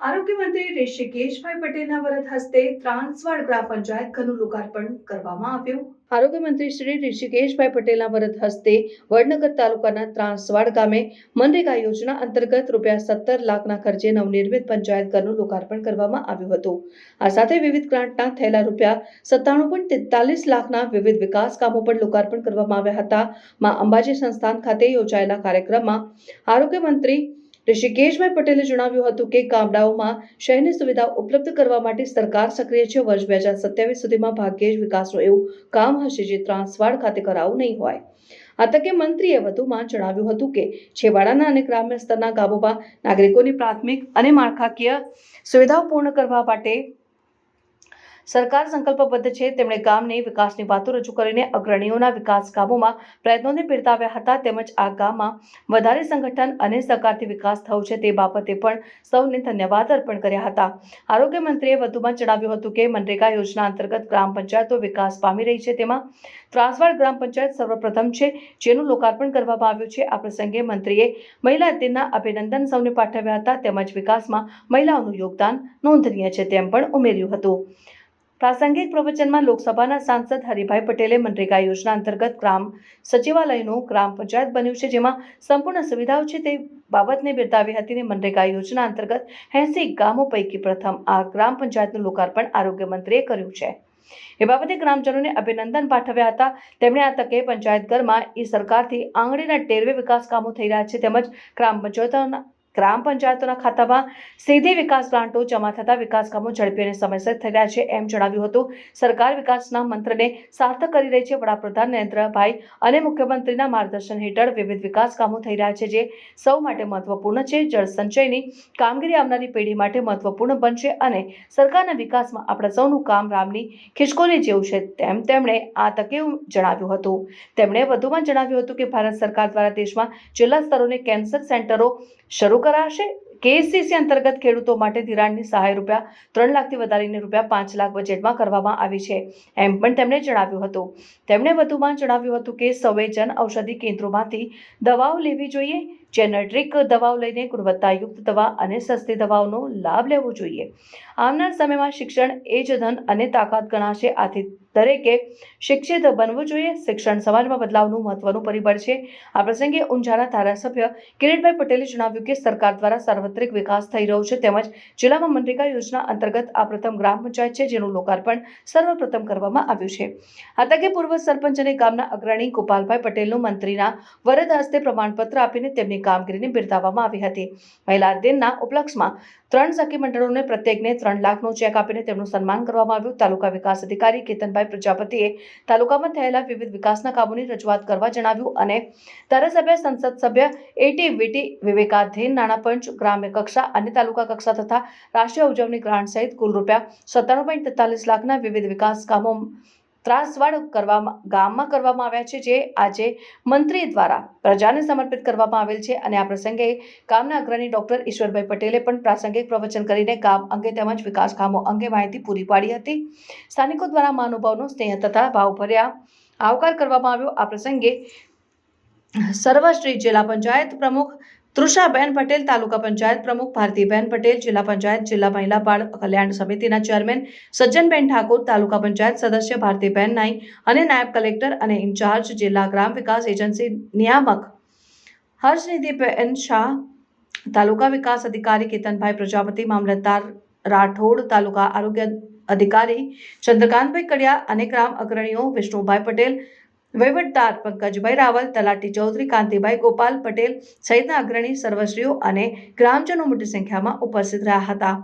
આરોગ્ય મંત્રી ઋષિકેશભાઈ પટેલના વરદ હસ્તે ત્રાંસવાડ ગ્રામ પંચાયત ઘરનું લોકાર્પણ કરવામાં આવ્યું. આરોગ્ય મંત્રી શ્રી ઋષિકેશભાઈ પટેલના વરદ હસ્તે વડનગર તાલુકાના ત્રાંસવાડ ગામે મનરેગા યોજના અંતર્ગત ₹17 લાખના ખર્ચે નવનિર્મિત પંચાયત ઘરનું લોકાર્પણ કરવામાં આવ્યું હતું. આ સાથે વિવિધ ગ્રાન્ટના થયેલા ₹97.43 લાખના વિવિધ વિકાસ કામો પણ લોકાર્પણ કરવામાં આવ્યા હતા. માં અંબાજી સંસ્થાન ખાતે યોજાયેલા કાર્યક્રમમાં આરોગ્ય મંત્રી ઋષિકેશભાઈ પટેલે જણાવ્યું હતું કે ગામડાઓમાં શહેરની સુવિધાઓ ઉપલબ્ધ કરવા માટે સરકાર સક્રિય છે. વર્ષ 2027 સુધીમાં ભાગ્યે જ વિકાસનું એવું કામ હશે જે ત્રાંસવાડ ખાતે કરાવું નહીં હોય. આ તકે મંત્રીએ વધુમાં જણાવ્યું હતું કે છેવાડાના અને ગ્રામ્ય સ્તરના ગામોમાં નાગરિકોની પ્રાથમિક અને માળખાકીય સુવિધાઓ પૂર્ણ કરવા માટે સરકાર સંકલ્પબદ્ધ છે. તેમણે ગામની વિકાસની વાતો રજૂ કરીને અગ્રણીઓના વિકાસ કામોમાં પ્રયત્નોને બિરદાવ્યા હતા. તેમજ આ ગામમાં વધારે સંગઠન અને સહકારથી વિકાસ થયો છે તે બાબતે પણ સૌને ધન્યવાદ અર્પણ કર્યા હતા. આરોગ્ય મંત્રીએ વધુમાં જણાવ્યું હતું કે મનરેગા યોજના અંતર્ગત ગ્રામ પંચાયતો વિકાસ પામી રહી છે. તેમાં ત્રાંસવાડ ગ્રામ પંચાયત સર્વપ્રથમ છે જેનું લોકાર્પણ કરવામાં આવ્યું છે. આ પ્રસંગે મંત્રીએ મહિલા દિનના અભિનંદન સૌને પાઠવ્યા હતા. તેમજ વિકાસમાં મહિલાઓનું યોગદાન નોંધનીય છે તેમ પણ ઉમેર્યું હતું. પ્રાસંગિક પ્રવચનમાં લોકસભાના સાંસદ હરિભાઈ પટેલે મનરેગા યોજના અંતર્ગત ગ્રામ સચિવાલયનું ગ્રામ પંચાયત બન્યું છે જેમાં સંપૂર્ણ સુવિધાઓ છે તે બાબતને બિરદાવી હતી. મનરેગા યોજના અંતર્ગત 80 ગામો પૈકી પ્રથમ આ ગ્રામ પંચાયતનું લોકાર્પણ આરોગ્ય મંત્રીએ કર્યું છે. એ બાબતે ગ્રામજનોને અભિનંદન પાઠવ્યા હતા. તેમણે આ તકે પંચાયત ઘરમાં સરકારથી આંગળીના ટેરવે વિકાસ કામો થઈ રહ્યા છે તેમજ ગ્રામ પંચાયતોના ખાતામાં સીધી વિકાસ ગ્રાન્ટો જમા થતા વિકાસ કામો ઝડપી અને સમયસર થઈ રહ્યા છે એમ જણાવ્યું હતું. સરકાર વિકાસના મંત્રને સાર્થક કરી રહી છે. વડાપ્રધાન નરેન્દ્રભાઈ અને મુખ્યમંત્રીના માર્ગદર્શન હેઠળ વિવિધ વિકાસ કામો થઈ રહ્યા છે જે સૌ માટે મહત્વપૂર્ણ છે. જળ સંચયની કામગીરી આવનારી પેઢી માટે મહત્વપૂર્ણ બનશે અને સરકારના વિકાસમાં આપણા સૌનું કામ રામની ખિસકોલી જેવું છે તેમ તેમણે આ તકે જણાવ્યું હતું. તેમણે વધુમાં જણાવ્યું હતું કે ભારત સરકાર દ્વારા દેશમાં જિલ્લા સ્તરોને કેન્સર સેન્ટરો શરૂ કરાશે. KCC અંતર્ગત ખેડૂતો માટે ધિરાણની સહાય ₹3 લાખથી વધારીને ₹5 લાખ બજેટમાં કરવામાં આવી છે એમ પણ તેમણે જણાવ્યું હતું. તેમણે વધુમાં જણાવ્યું હતું કે સૌએ જન ઔષધિ કેન્દ્રોમાંથી દવાઓ લેવી જોઈએ. જેનેરિક દવાઓ લઈને ગુણવત્તાયુક્ત દવા અને સસ્તી દવાઓનો લાભ લેવો જોઈએ. આવનાર સમયમાં શિક્ષણ એ જ ધન અને તાકાત ગણાશે. આથી દરેકે શિક્ષિત બનવું જોઈએ. શિક્ષણ સમાજમાં બદલાવનું મહત્વનું પરિબળ છે. આ પ્રસંગે ઊંઝાના ધારાસભ્ય કિરીટભાઈ પટેલે જણાવ્યું કે સરકાર દ્વારા સાર્વત્રિક વિકાસ થઈ રહ્યો છે તેમજ જિલ્લામાં મનરેગા યોજના અંતર્ગત આ પ્રથમ ગ્રામ પંચાયત છે જેનું લોકાર્પણ સર્વપ્રથમ કરવામાં આવ્યું છે. આ તકે પૂર્વ સરપંચ અને ગામના અગ્રણી ગોપાલભાઈ પટેલનું મંત્રીના વરદ હસ્તે પ્રમાણપત્ર આપીને તેમની કામગીરીને બિરદાવવામાં આવી હતી. મહિલા દિનના ઉપલક્ષમાં 3 સખી મંડળોને પ્રત્યેકને ₹3 લાખનો ચેક આપીને તેમનું સન્માન કરવામાં આવ્યું. તાલુકા વિકાસ અધિકારી કેતનભાઈ પ્રજાપતિએ તાલુકામાં થયેલા વિવિધ વિકાસના કામોની રજૂઆત કરવા જણાવ્યું અને ધારાસભ્ય, સંસદ સભ્ય, ATVT, વિવેકાધીન નાણાં પંચ, ગ્રામ્ય કક્ષા અને તાલુકા કક્ષા તથા રાષ્ટ્રીય ઉજવણી ગ્રાન્ટ સહિત કુલ ₹97.43 લાખના વિવિધ વિકાસ કામો ત્રાસવાડ ગામમાં કરવામાં આવ્યા છે જે આજે મંત્રી દ્વારા પ્રજાને સમર્પિત કરવામાં આવેલ છે. અને આ પ્રસંગે ગામના અગ્રણી ડોક્ટર ઈશ્વરભાઈ પટેલે પણ પ્રાસંગિક પ્રવચન કરીને ગામ અંગે તેમજ વિકાસ કામો અંગે માહિતી પૂરી પાડી હતી. સ્થાનિકો દ્વારા મહાનુભાવનો સ્નેહ તથા ભાવભર્યા આવકાર કરવામાં આવ્યો. આ પ્રસંગે સર્વશ્રી જિલ્લા પંચાયત પ્રમુખ તૃષાબેન પટેલ, તાલુકા પંચાયત પ્રમુખ ભારતીબેન પટેલ, જિલ્લા પંચાયત જિલ્લા મહિલા બાળ કલ્યાણ સમિતિના ચેરમેન સજ્જનબેન ઠાકોર, તાલુકા પંચાયત સદસ્ય ભારતીબેન નાઈ અને નાયબ કલેક્ટર અને ઇન્ચાર્જ જિલ્લા ગ્રામ વિકાસ એજન્સી નિયામક હર્ષનિધિબેન શાહ, તાલુકા વિકાસ અધિકારી કેતનભાઈ પ્રજાપતિ, મામલતદાર રાઠોડ, તાલુકા આરોગ્ય અધિકારી ચંદ્રકાંતભાઈ કડિયા અને ગ્રામ અગ્રણીઓ વિષ્ણુભાઈ પટેલ, વહીવટદાર પંકજભાઈ રાવલ, તલાટી ચૌધરી કાંતિભાઈ ગોપાલ પટેલ સહિતના અગ્રણી સર્વશ્રીઓ અને ગ્રામજનો મોટી સંખ્યામાં ઉપસ્થિત રહ્યા હતા.